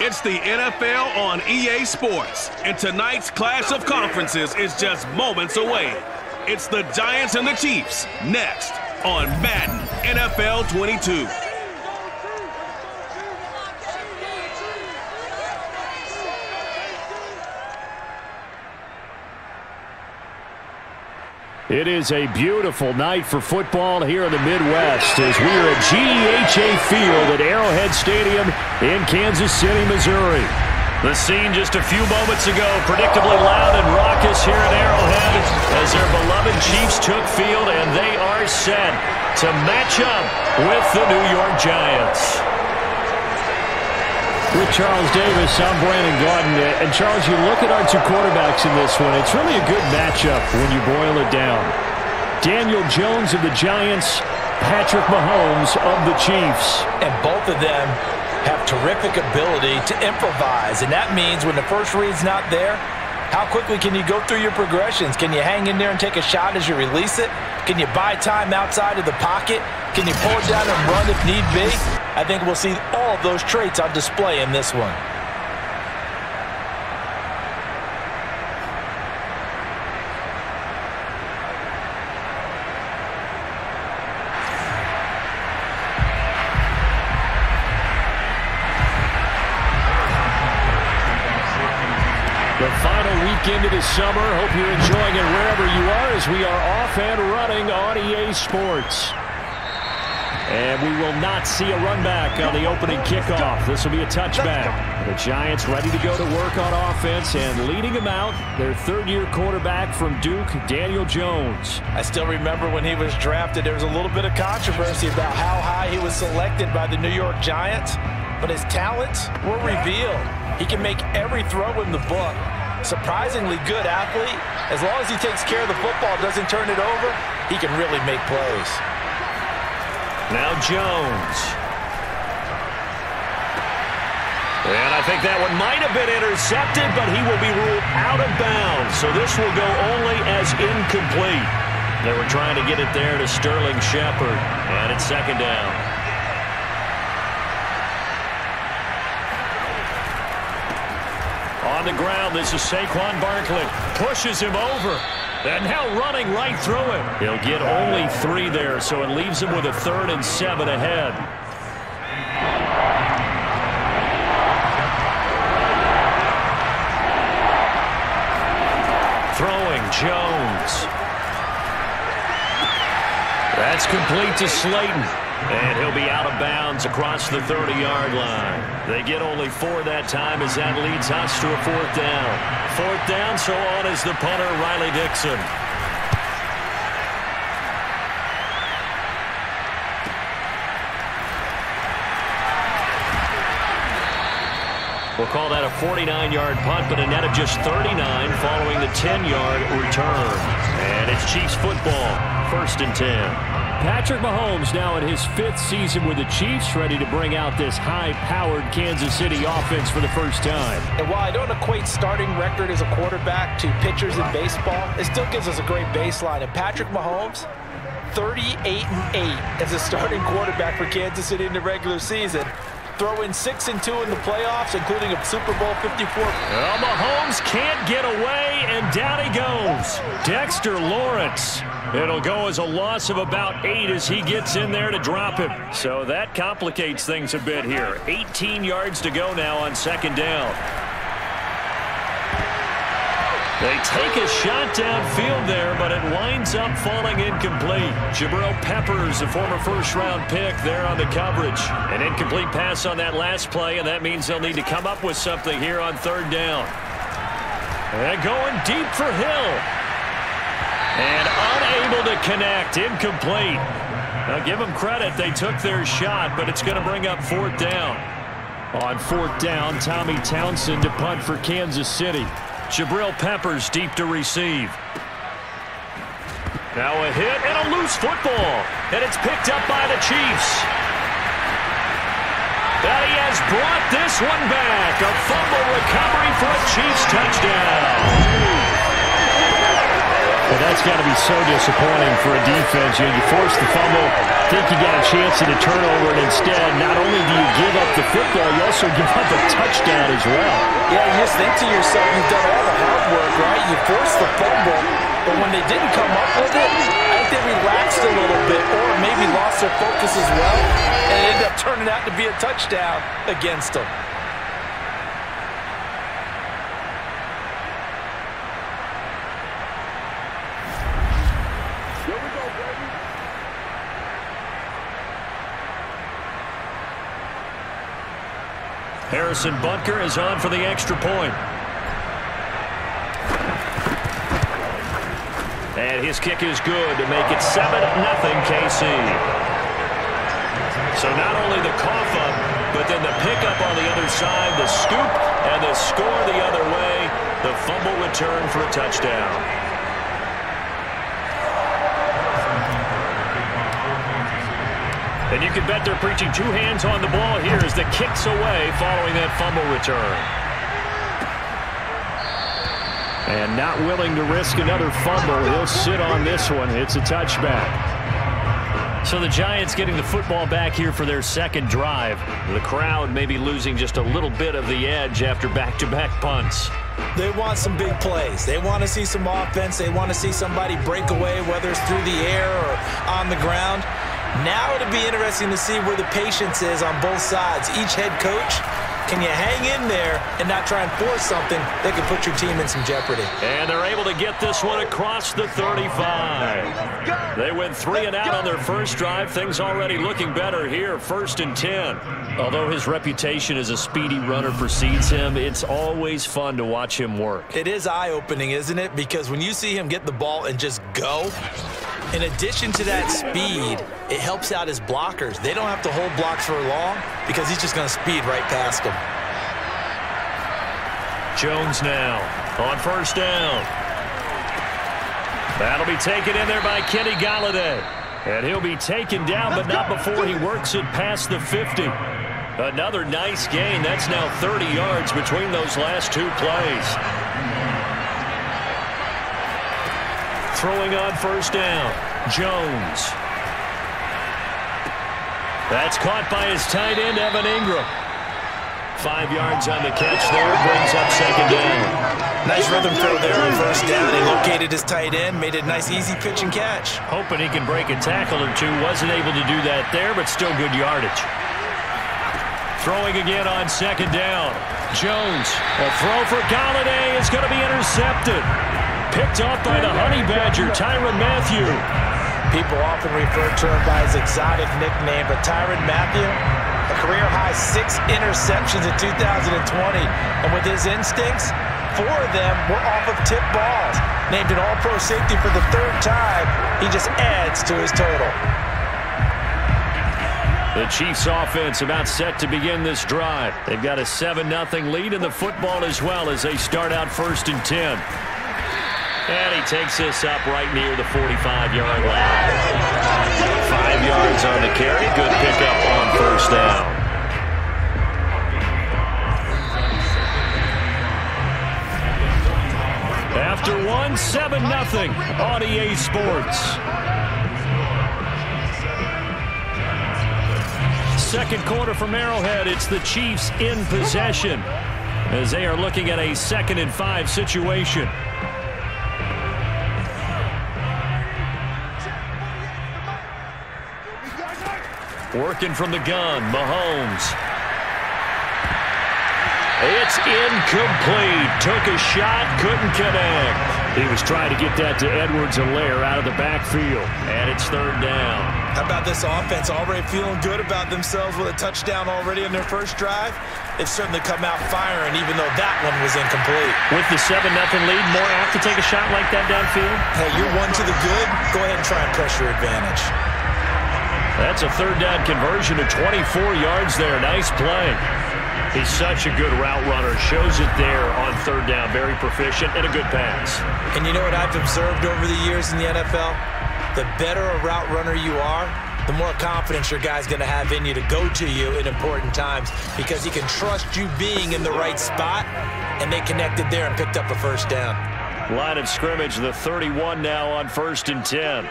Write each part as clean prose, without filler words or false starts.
It's the NFL on EA Sports, and tonight's clash of conferences is just moments away. It's the Giants and the Chiefs, next on Madden NFL 22. It is a beautiful night for football here in the Midwest as we are at GEHA Field at Arrowhead Stadium in Kansas City, Missouri. The scene just a few moments ago, predictably loud and raucous here at Arrowhead as their beloved Chiefs took field, and they are set to match up with the New York Giants. With Charles Davis, I'm Brandon Gordon. And Charles, you look at our two quarterbacks in this one, it's really a good matchup when you boil it down. Daniel Jones of the Giants, Patrick Mahomes of the Chiefs. And both of them have terrific ability to improvise. And that means when the first read's not there, how quickly can you go through your progressions? Can you hang in there and take a shot as you release it? Can you buy time outside of the pocket? Can you pull it down and run if need be? I think we'll see all of those traits on display in this one. The final weekend of the summer. Hope you're enjoying it wherever you are as we are off and running on EA Sports. And we will not see a run back on the opening kickoff. This will be a touchback. The Giants ready to go to work on offense, and leading them out, their third-year quarterback from Duke, Daniel Jones. I still remember when he was drafted, there was a little bit of controversy about how high he was selected by the New York Giants, but his talents were revealed. He can make every throw in the book. Surprisingly good athlete. As long as he takes care of the football, doesn't turn it over, he can really make plays. Now Jones. And I think that one might have been intercepted, but he will be ruled out of bounds. So this will go only as incomplete. They were trying to get it there to Sterling Shepard. And it's second down. On the ground, this is Saquon Barkley. Pushes him over. And now running right through him. He'll get only 3 there, so it leaves him with a 3rd and 7 ahead. Throwing Jones. That's complete to Slayton. And he'll be out of bounds across the 30-yard line. They get only 4 that time as that leads us to a 4th down. 4th down, so on is the punter, Riley Dixon. We'll call that a 49-yard punt, but a net of just 39 following the 10-yard return. And it's Chiefs football, 1st and 10. Patrick Mahomes now in his 5th season with the Chiefs, ready to bring out this high-powered Kansas City offense for the first time. And while I don't equate starting record as a quarterback to pitchers in baseball, it still gives us a great baseline. And Patrick Mahomes, 38-8 as a starting quarterback for Kansas City in the regular season. Throwing 6-2 in the playoffs, including a Super Bowl 54. Well, Mahomes can't get away, and down he goes. Dexter Lawrence. It'll go as a loss of about 8 as he gets in there to drop him. So that complicates things a bit here. 18 yards to go now on 2nd down. They take a shot downfield there, but it winds up falling incomplete. Jabril Peppers, a former 1st-round pick there on the coverage. An incomplete pass on that last play, and that means they'll need to come up with something here on 3rd down. And going deep for Hill. And unable to connect, incomplete. Now give them credit, they took their shot, but it's going to bring up 4th down. On 4th down, Tommy Townsend to punt for Kansas City. Jabril Peppers deep to receive. Now a hit and a loose football. And it's picked up by the Chiefs. And he has brought this one back. A fumble recovery for a Chiefs touchdown. Well, that's got to be so disappointing for a defense. You force the fumble, think you got a chance at a turnover, and instead, not only do you give up the football, you also give up a touchdown as well. Yeah, you just think to yourself, you've done all the hard work, right? You forced the fumble, but when they didn't come up with it, I think they relaxed a little bit or maybe lost their focus as well, and it ended up turning out to be a touchdown against them. Harrison Butker is on for the extra point. And his kick is good to make it 7-0 KC. So not only the cough up, but then the pickup on the other side, the scoop, and the score the other way, the fumble return for a touchdown. And you can bet they're preaching two hands on the ball here as the kick's away following that fumble return. And not willing to risk another fumble. He'll sit on this one. It's a touchback. So the Giants getting the football back here for their second drive. The crowd may be losing just a little bit of the edge after back-to-back punts. They want some big plays. They want to see some offense. They want to see somebody break away, whether it's through the air or on the ground. Now it'll be interesting to see where the patience is on both sides. Each head coach, can you hang in there and not try and force something that could put your team in some jeopardy? And they're able to get this one across the 35. They went 3 and out on their first drive. Things already looking better here, 1st and 10. Although his reputation as a speedy runner precedes him, it's always fun to watch him work. It is eye-opening, isn't it? Because when you see him get the ball and just go, in addition to that speed, it helps out his blockers. They don't have to hold blocks for long because he's just going to speed right past them. Jones now on 1st down. That'll be taken in there by Kenny Golladay. And he'll be taken down, but not before he works it past the 50. Another nice gain. That's now 30 yards between those last two plays. Throwing on 1st down, Jones. That's caught by his tight end, Evan Ingram. 5 yards on the catch there, brings up 2nd down. Nice rhythm throw there on 1st down. He located his tight end, made a nice easy pitch and catch. Hoping he can break a tackle or two. Wasn't able to do that there, but still good yardage. Throwing again on 2nd down. Jones, a throw for Golladay is going to be intercepted. Picked off by the Honey Badger, Tyrann Mathieu. People often refer to him by his exotic nickname, but Tyrann Mathieu, a career-high 6 interceptions in 2020. And with his instincts, 4 of them were off of tip balls. Named an All-Pro safety for the 3rd time, he just adds to his total. The Chiefs offense about set to begin this drive. They've got a 7-0 lead in the football as well as they start out 1st and 10. And he takes this up right near the 45-yard line. 5 yards on the carry. Good pickup on 1st down. After 1, 7-0 on EA Sports. Second quarter from Arrowhead. It's the Chiefs in possession as they are looking at a 2nd and 5 situation. Working from the gun, Mahomes. It's incomplete. Took a shot, couldn't connect. He was trying to get that to Edwards-Helaire out of the backfield. And it's 3rd down. How about this offense already feeling good about themselves with a touchdown already in their first drive? They've certainly come out firing, even though that one was incomplete. With the 7-0 lead, more apt to take a shot like that downfield? Hey, you're 1 to the good. Go ahead and try and press your advantage. That's a 3rd down conversion of 24 yards there. Nice play. He's such a good route runner. Shows it there on 3rd down. Very proficient and a good pass. And you know what I've observed over the years in the NFL? The better a route runner you are, the more confidence your guy's going to have in you to go to you in important times because he can trust you being in the right spot, and they connected there and picked up a 1st down. Line of scrimmage, the 31 now on 1st and 10.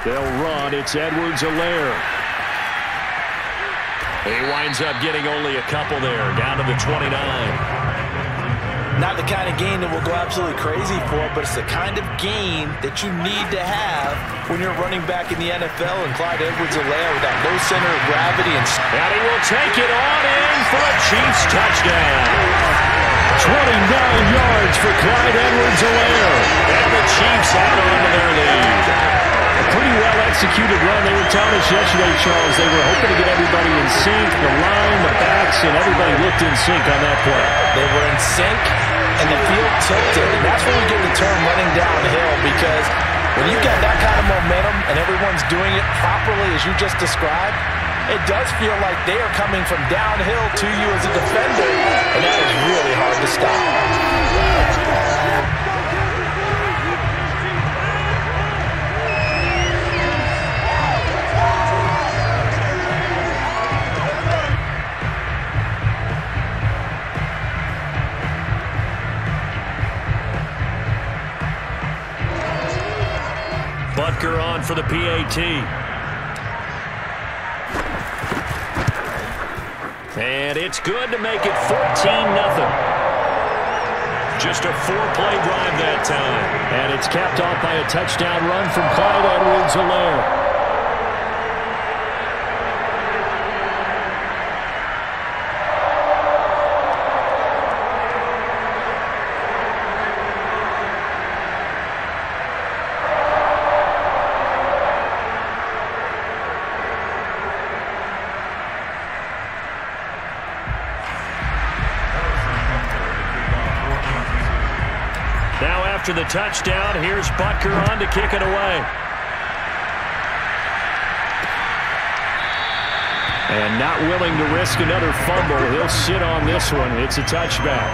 They'll run. It's Edwards-Helaire. He winds up getting only a couple there, down to the 29. Not the kind of gain that will go absolutely crazy for, but it's the kind of gain that you need to have when you're running back in the NFL. And Clyde Edwards-Helaire with that low center of gravity. And he will take it on in for a Chiefs touchdown. 29 yards for Clyde Edwards-Helaire. And the Chiefs add on to their lead. A pretty well-executed run. They were telling us yesterday, Charles, they were hoping to get everybody in sync, the line, the backs, and everybody looked in sync on that play. They were in sync, and the field tilted. And that's when we get the term running downhill, because when you got that kind of momentum and everyone's doing it properly as you just described, it does feel like they are coming from downhill to you as a defender, and that is really hard to stop. Butker on for the PAT. And it's good to make it 14-0. Just a 4-play drive that time. And it's capped off by a touchdown run from Clyde Edwards-Helaire. After the touchdown, here's Butker on to kick it away. And not willing to risk another fumble, he'll sit on this one. It's a touchback.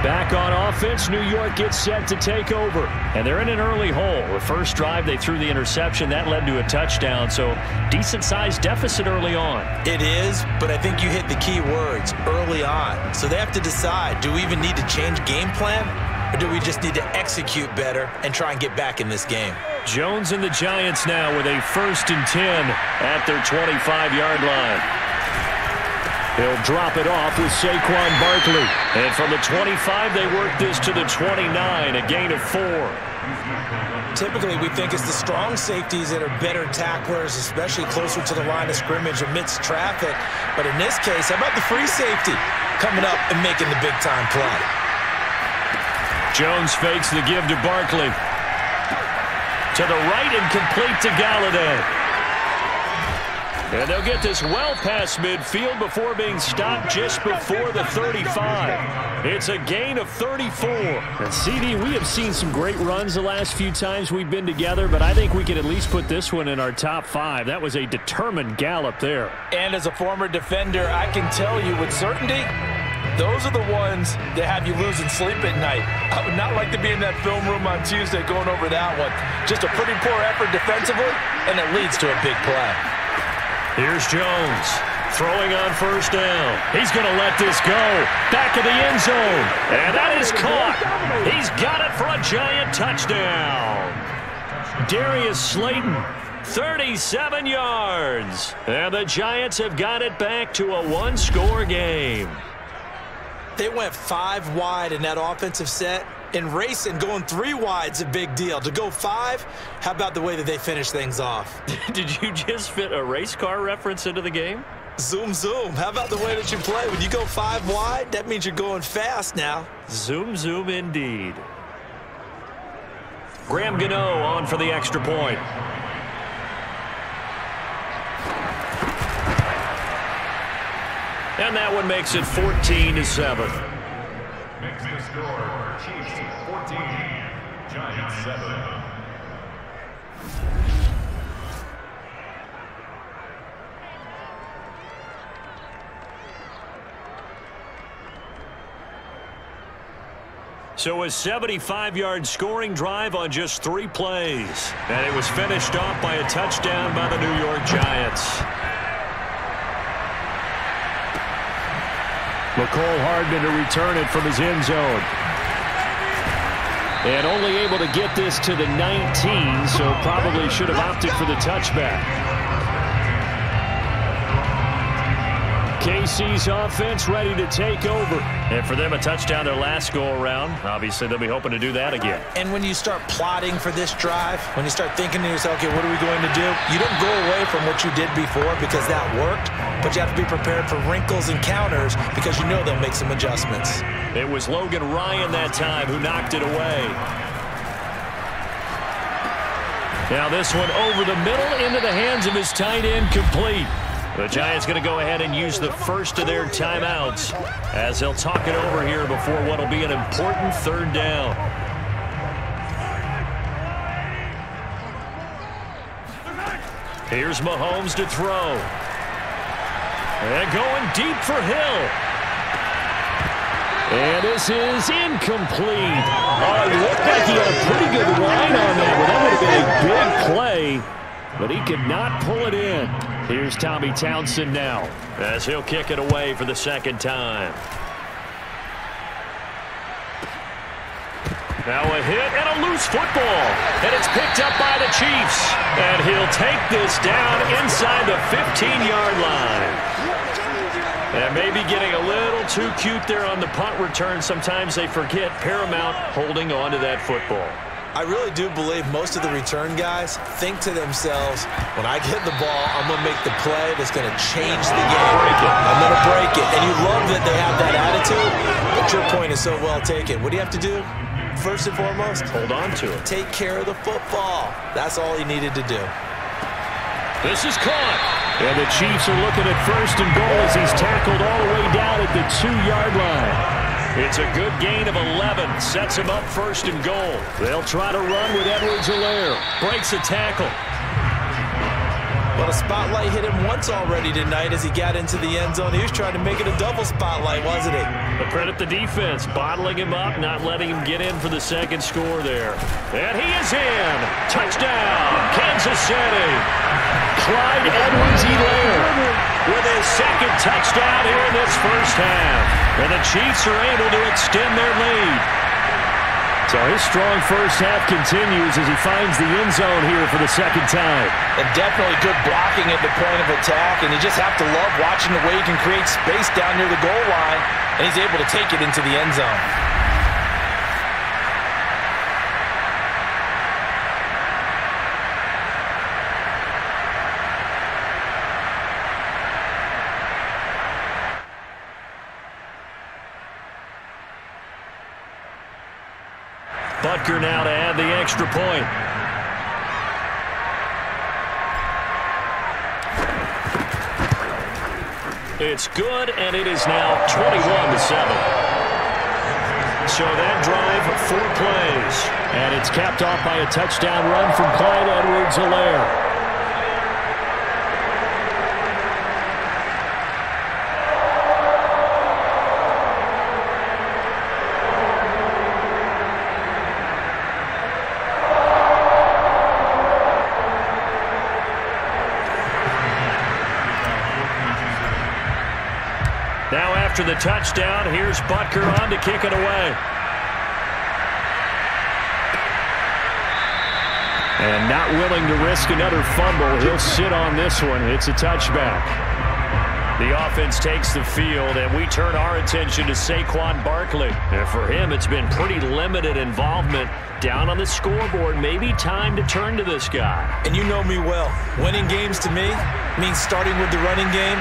Back on offense, New York gets set to take over. And they're in an early hole. The first drive, they threw the interception. That led to a touchdown, so decent-sized deficit early on. It is, but I think you hit the key words, early on. So they have to decide, do we even need to change game plan? Or do we just need to execute better and try and get back in this game? Jones and the Giants now with a 1st and 10 at their 25-yard line. He'll drop it off with Saquon Barkley. And from the 25, they work this to the 29, a gain of 4. Typically, we think it's the strong safeties that are better tacklers, especially closer to the line of scrimmage amidst traffic. But in this case, how about the free safety coming up and making the big-time play? Jones fakes the give to Barkley. To the right and complete to Galladay. And they'll get this well past midfield before being stopped just before the 35. It's a gain of 34. And CD, we have seen some great runs the last few times we've been together, but I think we can at least put this one in our top 5. That was a determined gallop there. And as a former defender, I can tell you with certainty, those are the ones that have you losing sleep at night. I would not like to be in that film room on Tuesday going over that one. Just a pretty poor effort defensively, and it leads to a big play. Here's Jones throwing on 1st down. He's going to let this go. Back of the end zone. And that is caught. He's got it for a giant touchdown. Darius Slayton, 37 yards. And the Giants have got it back to a 1-score game. They went 5 wide in that offensive set. In racing, going 3 wide's a big deal. To go 5, how about the way that they finish things off? Did you just fit a race car reference into the game? Zoom, zoom. How about the way that you play? When you go 5 wide, that means you're going fast now. Zoom, zoom indeed. Graham Gano on for the extra point. And that one makes it 14-7. Makes the score, Chiefs 14, Giants 7. So a 75-yard scoring drive on just 3 plays. And it was finished off by a touchdown by the New York Giants. McCole Hardman to return it from his end zone. And only able to get this to the 19, so probably should have opted for the touchback. KC's offense ready to take over. And for them, a touchdown their last go-around. Obviously, they'll be hoping to do that again. And when you start plotting for this drive, when you start thinking to yourself, okay, what are we going to do? You don't go away from what you did before because that worked, but you have to be prepared for wrinkles and counters because you know they'll make some adjustments. It was Logan Ryan that time who knocked it away. Now this one over the middle into the hands of his tight end, complete. The Giants going to go ahead and use the first of their timeouts as they'll talk it over here before what will be an important third down. Here's Mahomes to throw. And going deep for Hill. And this is incomplete. Oh, it looked like he had a pretty good line on that, but that would have been a big play. But he could not pull it in. Here's Tommy Townsend now as he'll kick it away for the second time. Now a hit and a loose football. And it's picked up by the Chiefs. And he'll take this down inside the 15-yard line. And maybe getting a little too cute there on the punt return. Sometimes they forget paramount holding on to that football. I really do believe most of the return guys think to themselves, when I get the ball, I'm going to make the play that's going to change the game. I'm going to break it. And you love that they have that attitude, but your point is so well taken. What do you have to do? First and foremost, hold on to it. Take care of the football. That's all he needed to do. This is caught. And the Chiefs are looking at first and goal as he's tackled all the way down at the 2-yard line. It's a good gain of 11. Sets him up first and goal. They'll try to run with Edwards-Helaire. Breaks a tackle. But a spotlight hit him once already tonight as he got into the end zone. He was trying to make it a double spotlight, wasn't he? But credit the defense, bottling him up, not letting him get in for the second score there. And he is in. Touchdown, Kansas City. Clyde Edwards-Helaire with his second touchdown here in this first half. And the Chiefs are able to extend their lead. So his strong first half continues as he finds the end zone here for the second time. And definitely good blocking at the point of attack. And you just have to love watching the way he can create space down near the goal line. And he's able to take it into the end zone. Butker now to add the extra point. It's good, and it is now 21-7. So that drive, 4 plays. And it's capped off by a touchdown run from Clyde Edwards-Helaire. Now after the touchdown, here's Butker on to kick it away. And not willing to risk another fumble. He'll sit on this one. It's a touchback. The offense takes the field, and we turn our attention to Saquon Barkley. And for him, it's been pretty limited involvement down on the scoreboard. Maybe time to turn to this guy. And you know me well. Winning games to me means starting with the running game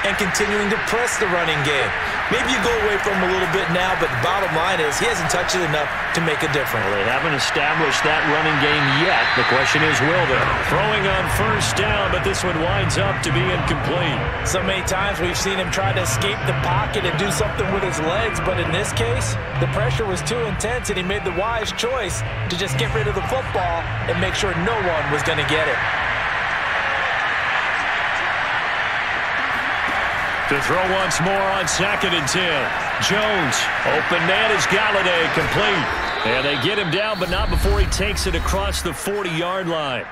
and continuing to press the running game. Maybe you go away from him a little bit now, but the bottom line is he hasn't touched it enough to make a difference. Well, they haven't established that running game yet. The question is, will they? Throwing on first down, but this one winds up to be incomplete. So many times we've seen him try to escape the pocket and do something with his legs, but in this case, the pressure was too intense, and he made the wise choice to just get rid of the football and make sure no one was going to get it. To throw once more on 2nd and 10. Jones, open man is Galladay, complete. And they get him down, but not before he takes it across the 40-yard line.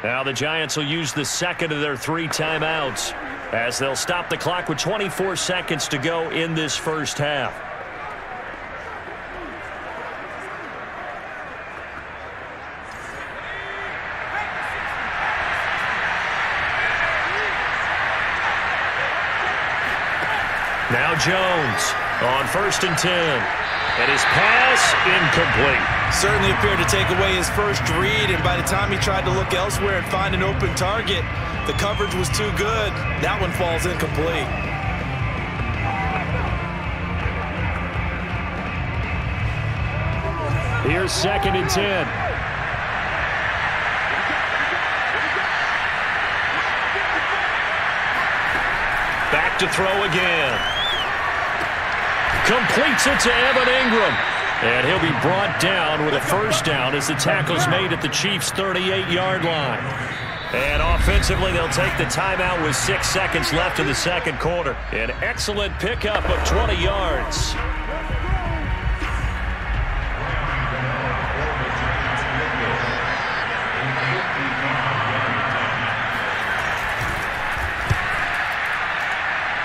Now the Giants will use the second of their 3 timeouts. as they'll stop the clock with 24 seconds to go in this first half. Now Jones on 1st and 10. And his pass incomplete. Certainly appeared to take away his first read, and by the time he tried to look elsewhere and find an open target, the coverage was too good. That one falls incomplete. Here's 2nd and 10. Back to throw again. Completes it to Evan Ingram. And he'll be brought down with a first down as the tackle's made at the Chiefs' 38-yard line. And offensively, they'll take the timeout with 6 seconds left in the second quarter. An excellent pickup of 20 yards.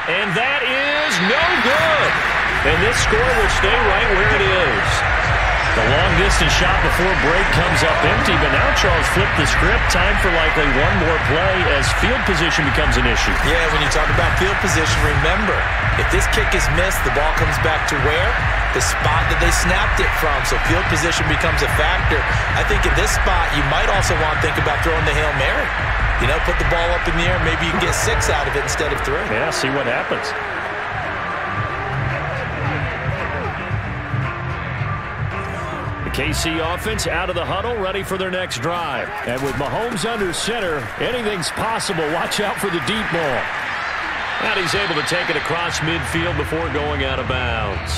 And that is no good. And this score will stay right where it is. The long-distance shot before break comes up empty, but now Charles flipped the script. Time for likely one more play as field position becomes an issue. Yeah, when you talk about field position, remember, if this kick is missed, the ball comes back to where? The spot that they snapped it from, so field position becomes a factor. I think in this spot, you might also want to think about throwing the Hail Mary. You know, put the ball up in the air, maybe you can get 6 out of it instead of 3. Yeah, see what happens. KC offense out of the huddle, ready for their next drive. And with Mahomes under center, anything's possible. Watch out for the deep ball. And he's able to take it across midfield before going out of bounds.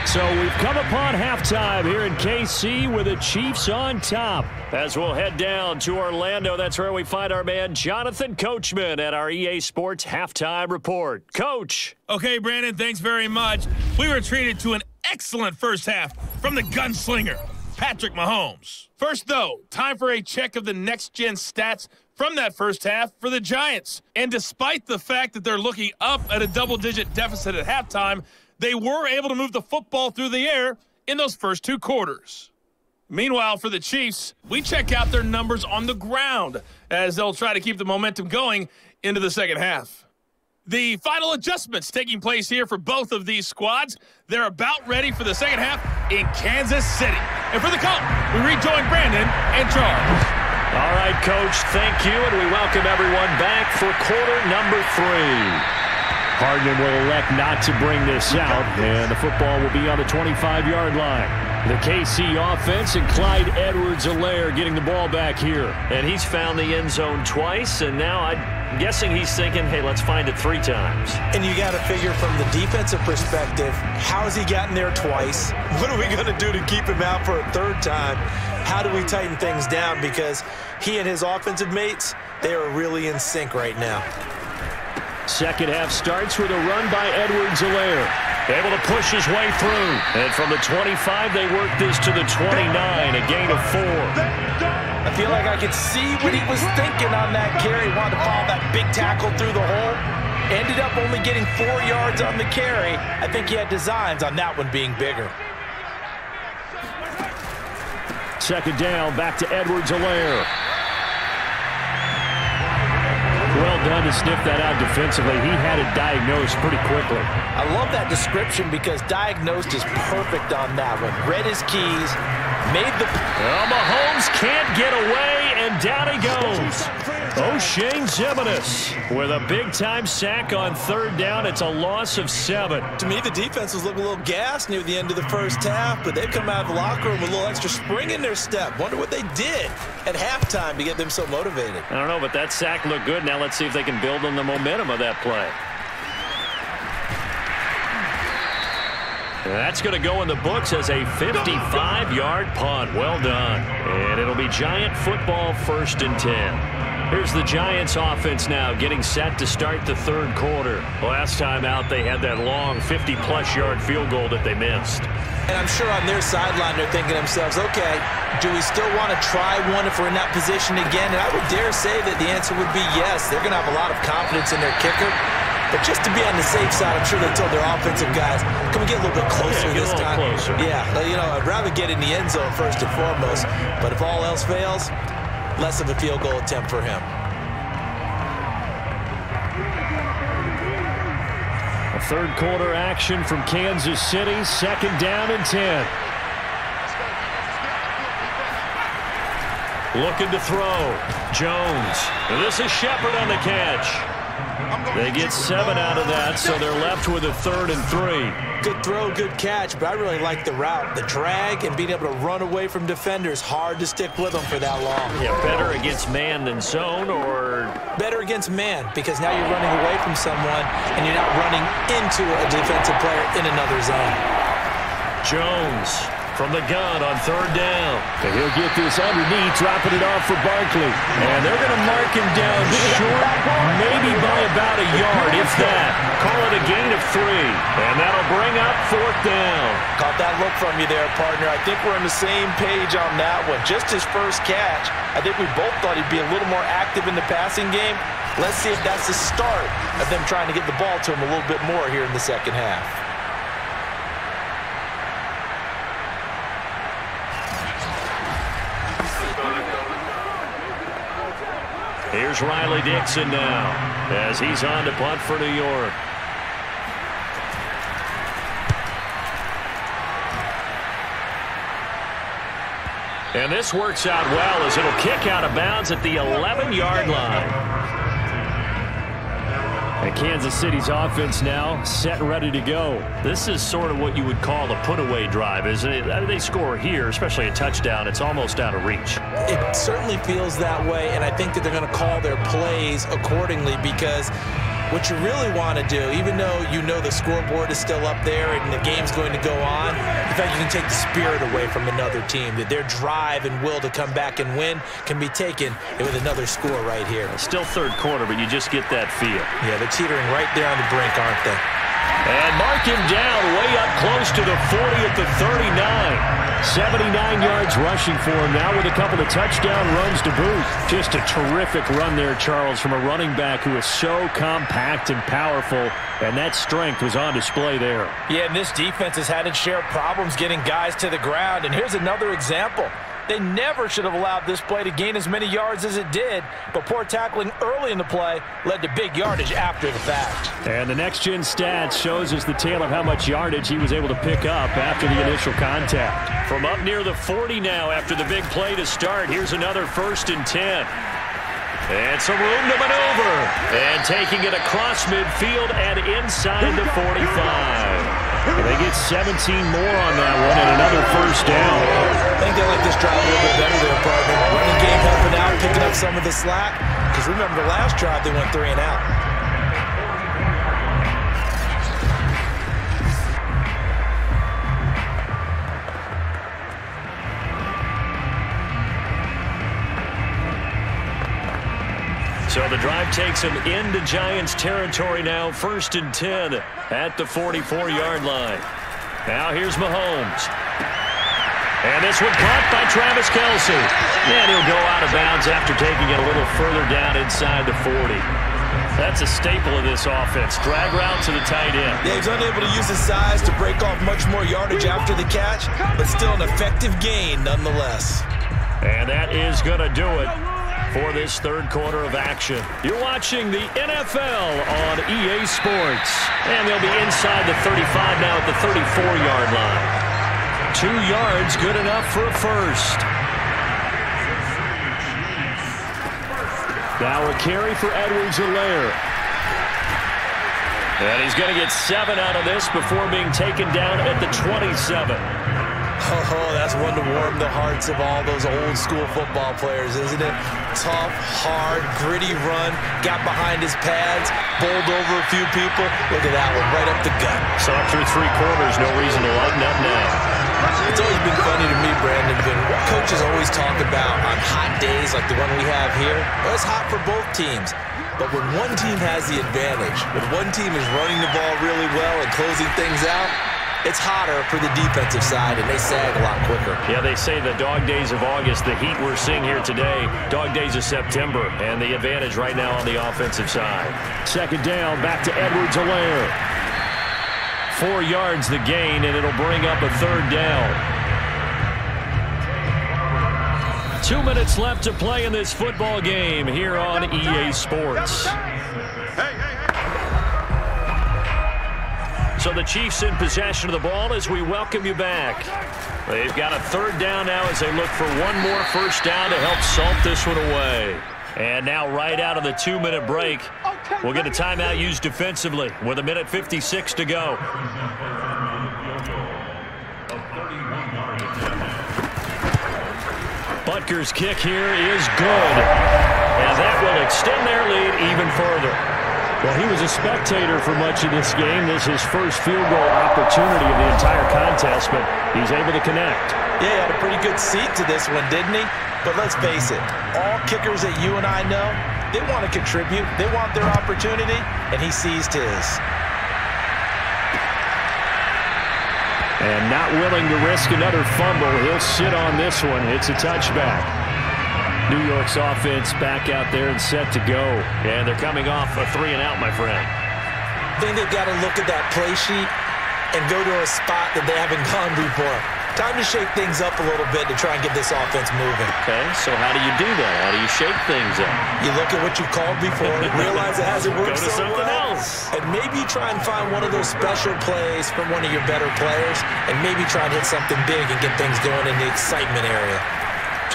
So we've come upon halftime here in KC with the Chiefs on top. As we'll head down to Orlando, that's where we find our man Jonathan Coachman at our EA Sports Halftime Report. Coach. Okay, Brandon, thanks very much. We were treated to an excellent first half from the gunslinger, Patrick Mahomes. First, though, time for a check of the next-gen stats from that first half for the Giants. And despite the fact that they're looking up at a double-digit deficit at halftime, they were able to move the football through the air in those first 2 quarters. Meanwhile, for the Chiefs, we check out their numbers on the ground as they'll try to keep the momentum going into the second half. The final adjustments taking place here for both of these squads. They're about ready for the second half in Kansas City. And for the call, we rejoin Brandon and Charles. All right, Coach, thank you, and we welcome everyone back for quarter number 3. Hardman will elect not to bring this out, and the football will be on the 25-yard line. The KC offense and Clyde Edwards-Helaire getting the ball back here. And he's found the end zone twice, and now I'm guessing he's thinking, hey, let's find it 3 times. And you got to figure from the defensive perspective, how has he gotten there twice? What are we going to do to keep him out for a 3rd time? How do we tighten things down? Because he and his offensive mates, they are really in sync right now. Second half starts with a run by Edwards-Helaire. Able to push his way through. And from the 25, they work this to the 29, a gain of 4. I feel like I could see what he was thinking on that carry. Wanted to follow that big tackle through the hole. Ended up only getting 4 yards on the carry. I think he had designs on that one being bigger. Second down, back to Edwards-Helaire. Well done to sniff that out defensively. He had it diagnosed pretty quickly. I love that description because diagnosed is perfect on that one. Read his keys, made the... Well, Mahomes can't get away, and down he goes. O'Shane Ximines with a big-time sack on 3rd down. It's a loss of 7. To me, the defense was looking a little gassed near the end of the first half, but they've come out of the locker room with a little extra spring in their step. Wonder what they did at halftime to get them so motivated. I don't know, but that sack looked good. Now let's see if they can build on the momentum of that play. That's going to go in the books as a 55-yard punt. Well done. And it'll be Giant football, 1st and 10. Here's the Giants offense now getting set to start the third quarter. Last time out, they had that long 50-plus yard field goal that they missed. And I'm sure on their sideline they're thinking to themselves, okay, do we still want to try one if we're in that position again? And I would dare say that the answer would be yes. They're going to have a lot of confidence in their kicker. But just to be on the safe side, I'm sure they told their offensive guys, can we get a little bit closer this time? Closer. Yeah, you know, I'd rather get in the end zone first and foremost. But if all else fails, less of a field goal attempt for him. A third quarter action from Kansas City, 2nd down and 10. Looking to throw. Jones. And this is Shepard on the catch. They get 7 out of that, so they're left with a 3rd and 3. Good throw, good catch, but I really like the route. The drag and being able to run away from defenders, hard to stick with them for that long. Yeah, better against man than zone, or? Better against man, because now you're running away from someone and you're not running into a defensive player in another zone. Jones from the gun on 3rd down. And he'll get this underneath, dropping it off for Barkley. And they're going to mark him down short, maybe by about a yard, if that. Call it a gain of 3. And that'll bring up 4th down. Caught that look from you there, partner. I think we're on the same page on that one. Just his first catch. I think we both thought he'd be a little more active in the passing game. Let's see if that's the start of them trying to get the ball to him a little bit more here in the second half. Here's Riley Dixon now as he's on to punt for New York. And this works out well as it'll kick out of bounds at the 11-yard line. And Kansas City's offense now set and ready to go. This is sort of what you would call a put-away drive, isn't it? They score here, especially a touchdown. It's almost out of reach. It certainly feels that way, and I think that they're going to call their plays accordingly, because what you really want to do, even though you know the scoreboard is still up there and the game's going to go on, in fact, you can take the spirit away from another team, that their drive and will to come back and win can be taken with another score right here. Still third quarter, but you just get that feel. Yeah, they're teetering right there on the brink, aren't they? And mark him down way up close to the 40 at the 39. 79 yards rushing for him now with a couple of touchdown runs to boot. Just a terrific run there, Charles, from a running back who is so compact and powerful, and that strength was on display there. Yeah, and this defense has had its share of problems getting guys to the ground, and here's another example. They never should have allowed this play to gain as many yards as it did, but poor tackling early in the play led to big yardage after the fact. And the next-gen stats shows us the tale of how much yardage he was able to pick up after the initial contact. From up near the 40 now after the big play to start, here's another 1st and 10. And some room to maneuver. And taking it across midfield and inside the 45. And they get 17 more on that one and another 1st down. I think they like this drive a little bit better there, partner. Running game helping out, picking up some of the slack. Because remember, the last drive they went 3 and out. So the drive takes him into Giants territory now, 1st and 10 at the 44-yard line. Now here's Mahomes. And this one caught by Travis Kelce. And he'll go out of bounds after taking it a little further down inside the 40. That's a staple of this offense. Drag route to the tight end. Yeah, he's unable to use his size to break off much more yardage after the catch, but still an effective gain nonetheless. And that is going to do it for this third quarter of action. You're watching the NFL on EA Sports. And they'll be inside the 35 now at the 34-yard line. 2 yards, good enough for a first. Now a carry for Edwards-Helaire. And he's going to get 7 out of this before being taken down at the 27. Oh, that's one to warm the hearts of all those old school football players, isn't it? Tough, hard, gritty run, got behind his pads, bowled over a few people. Look at that one, right up the gut. So up through 3 quarters, no reason to lighten up now. It's always been funny to me, Brandon, what coaches always talk about on hot days like the one we have here. Well, it's hot for both teams. But when one team has the advantage, when one team is running the ball really well and closing things out, it's hotter for the defensive side, and they sag a lot quicker. Yeah, they say the dog days of August, the heat we're seeing here today, dog days of September, and the advantage right now on the offensive side. Second down, back to Edwards-Helaire. 4 yards the gain, and it'll bring up a third down. 2 minutes left to play in this football game here on EA Sports. So the Chiefs in possession of the ball as we welcome you back. They've got a third down now as they look for one more first down to help salt this one away. And now right out of the 2-minute break, we'll get a timeout used defensively with 1:56 to go. Butker's kick here is good. And that will extend their lead even further. Well, he was a spectator for much of this game. This is his first field goal opportunity of the entire contest, but he's able to connect. Yeah, he had a pretty good seat to this one, didn't he? But let's face it, all kickers that you and I know, they want to contribute. They want their opportunity, and he seized his. And not willing to risk another fumble, he'll sit on this one. It's a touchback. New York's offense back out there and set to go. And they're coming off a 3-and-out, my friend. I think they've got to look at that play sheet and go to a spot that they haven't gone before. Time to shake things up a little bit to try and get this offense moving. Okay, so how do you do that? How do you shake things up? You look at what you called before, realize it hasn't worked Go to so something well, else. and maybe try and find one of those special plays from one of your better players, and maybe try and hit something big and get things going in the excitement area.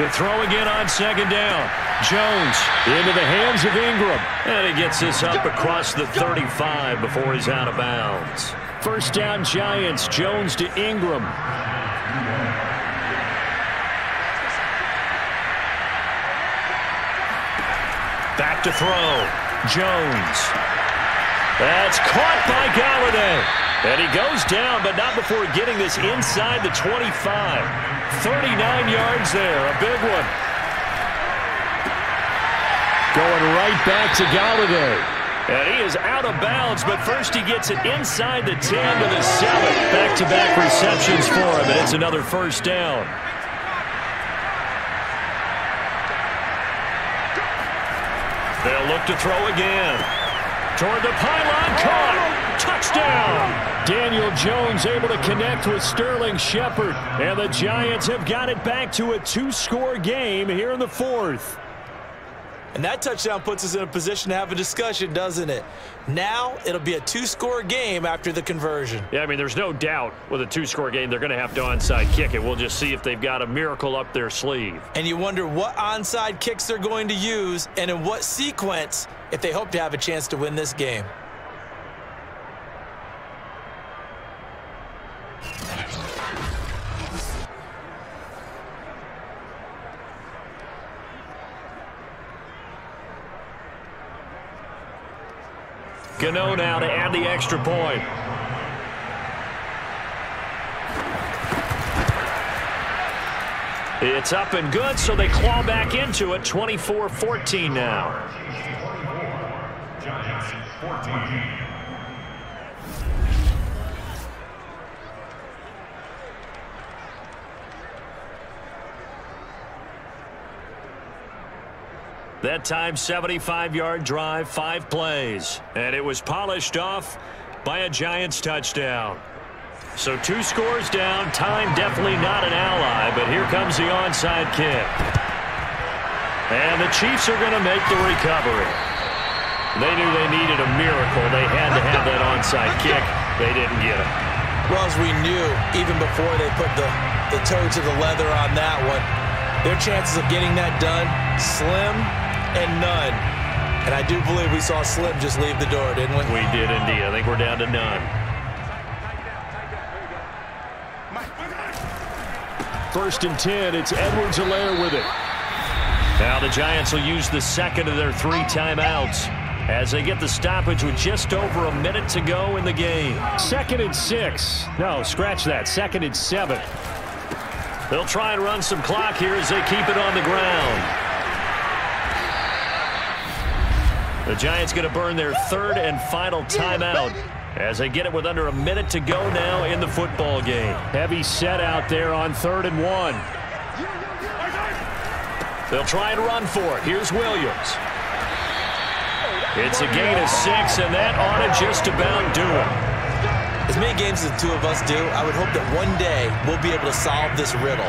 To throw again on second down. Jones into the hands of Ingram. And he gets this up across the 35 before he's out of bounds. First down, Giants. Jones to Ingram. Back to throw. Jones. That's caught by Galladay. And he goes down, but not before getting this inside the 25. 39 yards there, a big one. Going right back to Galladay. And he is out of bounds, but first he gets it inside the 10 to the 7. Back-to-back receptions for him, and it's another first down. They'll look to throw again. Toward the pylon, caught. Touchdown. Daniel Jones able to connect with Sterling Shepard. And the Giants have got it back to a 2-score game here in the 4th. And that touchdown puts us in a position to have a discussion, doesn't it? Now it'll be a 2-score game after the conversion. Yeah, I mean, there's no doubt with a 2-score game they're going to have to onside kick it. We'll just see if they've got a miracle up their sleeve. And you wonder what onside kicks they're going to use and in what sequence if they hope to have a chance to win this game. Gano now to add the extra point. It's up and good, so they claw back into it. 24-14 now. Giants 14. That time, 75-yard drive, 5 plays. And it was polished off by a Giants touchdown. So 2 scores down. Time definitely not an ally, but here comes the onside kick. And the Chiefs are going to make the recovery. They knew they needed a miracle. They had to have that onside kick. They didn't get it. Well, as we knew, even before they put the toe to the leather on that one, their chances of getting that done, slim and none. And I do believe we saw Slim just leave the door, didn't we? We did indeed. I think we're down to none. 1st and 10. It's Edwards-Helaire with it. Now the Giants will use the second of their 3 timeouts as they get the stoppage with just over a minute to go in the game. 2nd and 6. No, scratch that. 2nd and 7. They'll try and run some clock here as they keep it on the ground. The Giants going to burn their 3rd and final timeout as they get it with under a minute to go now in the football game. Heavy set out there on 3rd and 1. They'll try and run for it. Here's Williams. It's a gain of 6, and that ought to just about do it. As many games as the two of us do, I would hope that one day we'll be able to solve this riddle.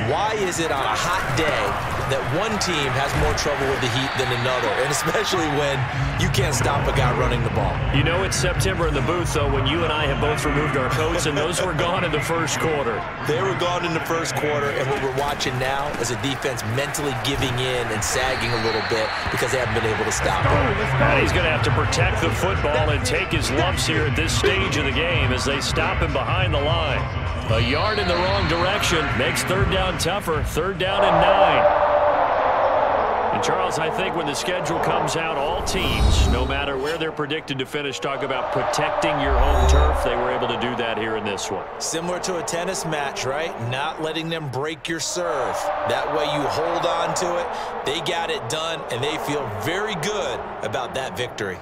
Why is it on a hot day that one team has more trouble with the heat than another, and especially when you can't stop a guy running the ball? You know it's September in the booth, though, when you and I have both removed our coats, and those were gone in the 1st quarter. They were gone in the 1st quarter, and what we're watching now is a defense mentally giving in and sagging a little bit because they haven't been able to stop it. And he's going to have to protect the football and take his lumps here at this stage of the game as they stop him behind the line. A yard in the wrong direction makes 3rd down tougher. 3rd down and 9. And Charles, I think when the schedule comes out, all teams, no matter where they're predicted to finish, talk about protecting your home turf. They were able to do that here in this one. Similar to a tennis match, right? Not letting them break your serve. That way you hold on to it. They got it done, and they feel very good about that victory.